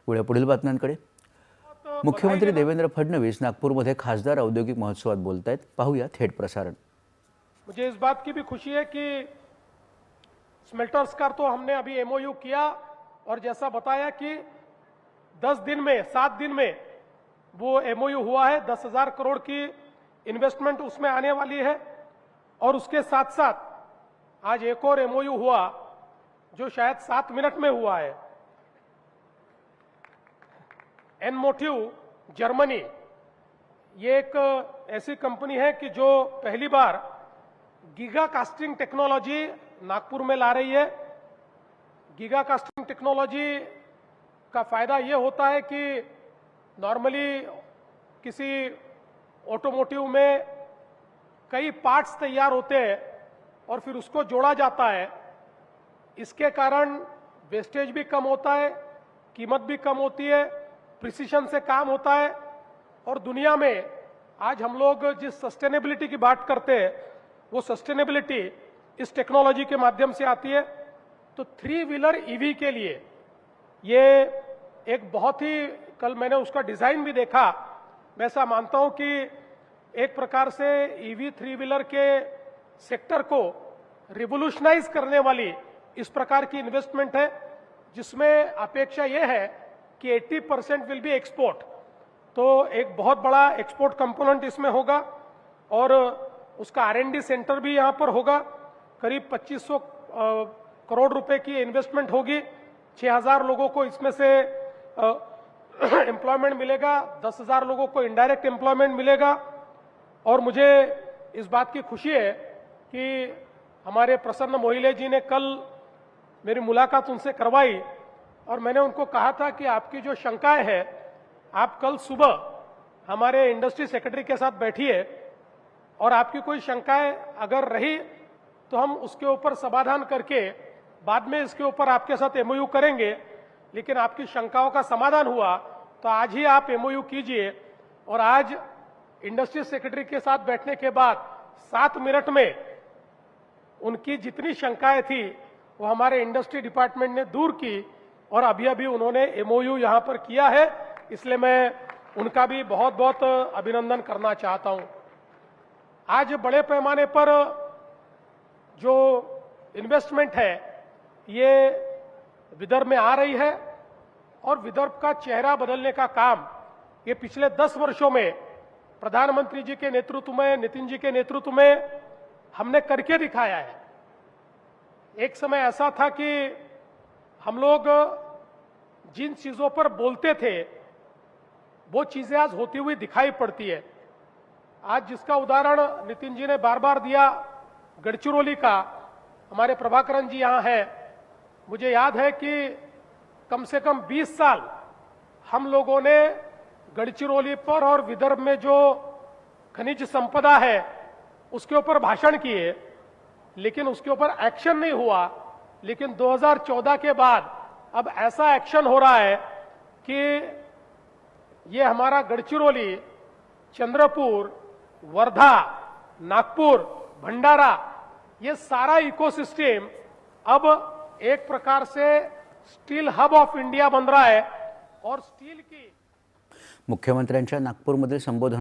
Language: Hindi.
पुढील बातम्यांकडे। मुख्यमंत्री देवेंद्र फडणवीस नागपूरमध्ये खासदार औद्योगिक महोत्सवात बोलतायत। पाहूया थेट प्रसारण। मुझे इस बात की भी खुशी है कि स्मेल्टर्स का तो हमने अभी एमओयू किया और जैसा बताया कि 10 दिन में 7 दिन में वो एमओयू हुआ है। 10,000 करोड़ की इन्वेस्टमेंट उसमें आने वाली है और उसके साथ साथ आज एक और एमओयू हुआ जो शायद 7 मिनट में हुआ है। एनमोटिव जर्मनी, ये एक ऐसी कंपनी है कि जो पहली बार गीगा कास्टिंग टेक्नोलॉजी नागपुर में ला रही है। गीगा कास्टिंग टेक्नोलॉजी का फायदा ये होता है कि नॉर्मली किसी ऑटोमोटिव में कई पार्ट्स तैयार होते हैं और फिर उसको जोड़ा जाता है। इसके कारण वेस्टेज भी कम होता है, कीमत भी कम होती है, प्रिसिशन से काम होता है। और दुनिया में आज हम लोग जिस सस्टेनेबिलिटी की बात करते हैं वो सस्टेनेबिलिटी इस टेक्नोलॉजी के माध्यम से आती है। तो 3 व्हीलर ईवी के लिए ये एक बहुत ही, कल मैंने उसका डिजाइन भी देखा, मैं ऐसा मानता हूं कि एक प्रकार से ईवी 3 व्हीलर के सेक्टर को रिवोल्यूशनाइज करने वाली इस प्रकार की इन्वेस्टमेंट है, जिसमें अपेक्षा यह है कि 80% विल बी एक्सपोर्ट। तो एक बहुत बड़ा एक्सपोर्ट कंपोनेंट इसमें होगा और उसका R&D सेंटर भी यहां पर होगा। करीब 2500 करोड़ रुपए की इन्वेस्टमेंट होगी। 6,000 लोगों को इसमें से एम्प्लॉयमेंट मिलेगा, 10,000 लोगों को इनडायरेक्ट एम्प्लॉयमेंट मिलेगा। और मुझे इस बात की खुशी है कि हमारे प्रसन्न मोहिले जी ने कल मेरी मुलाकात उनसे करवाई और मैंने उनको कहा था कि आपकी जो शंकाएं हैं, आप कल सुबह हमारे इंडस्ट्री सेक्रेटरी के साथ बैठिए और आपकी कोई शंकाएं अगर रही तो हम उसके ऊपर समाधान करके बाद में इसके ऊपर आपके साथ एमओयू करेंगे। लेकिन आपकी शंकाओं का समाधान हुआ तो आज ही आप एमओयू कीजिए। और आज इंडस्ट्री सेक्रेटरी के साथ बैठने के बाद 7 मिनट में उनकी जितनी शंकाएं थी वो हमारे इंडस्ट्री डिपार्टमेंट ने दूर की और अभी अभी उन्होंने एमओयू यहां पर किया है। इसलिए मैं उनका भी बहुत बहुत अभिनंदन करना चाहता हूं। आज बड़े पैमाने पर जो इन्वेस्टमेंट है ये विदर्भ में आ रही है और विदर्भ का चेहरा बदलने का काम ये पिछले 10 वर्षों में प्रधानमंत्री जी के नेतृत्व में, नितिन जी के नेतृत्व में हमने करके दिखाया है। एक समय ऐसा था कि हम लोग जिन चीजों पर बोलते थे वो चीजें आज होती हुई दिखाई पड़ती है। आज जिसका उदाहरण नितिन जी ने बार बार दिया, गढ़चिरौली का, हमारे प्रभाकरन जी यहां है। मुझे याद है कि कम से कम 20 साल हम लोगों ने गढ़चिरौली पर और विदर्भ में जो खनिज संपदा है उसके ऊपर भाषण किए, लेकिन उसके ऊपर एक्शन नहीं हुआ। लेकिन 2014 के बाद अब ऐसा एक्शन हो रहा है कि ये हमारा गढ़चिरौली, चंद्रपुर, वर्धा, नागपुर, भंडारा, ये सारा इकोसिस्टम अब एक प्रकार से स्टील हब ऑफ इंडिया बन रहा है। और स्टील की मुख्यमंत्र्यांच्या नागपूरमधील संबोधन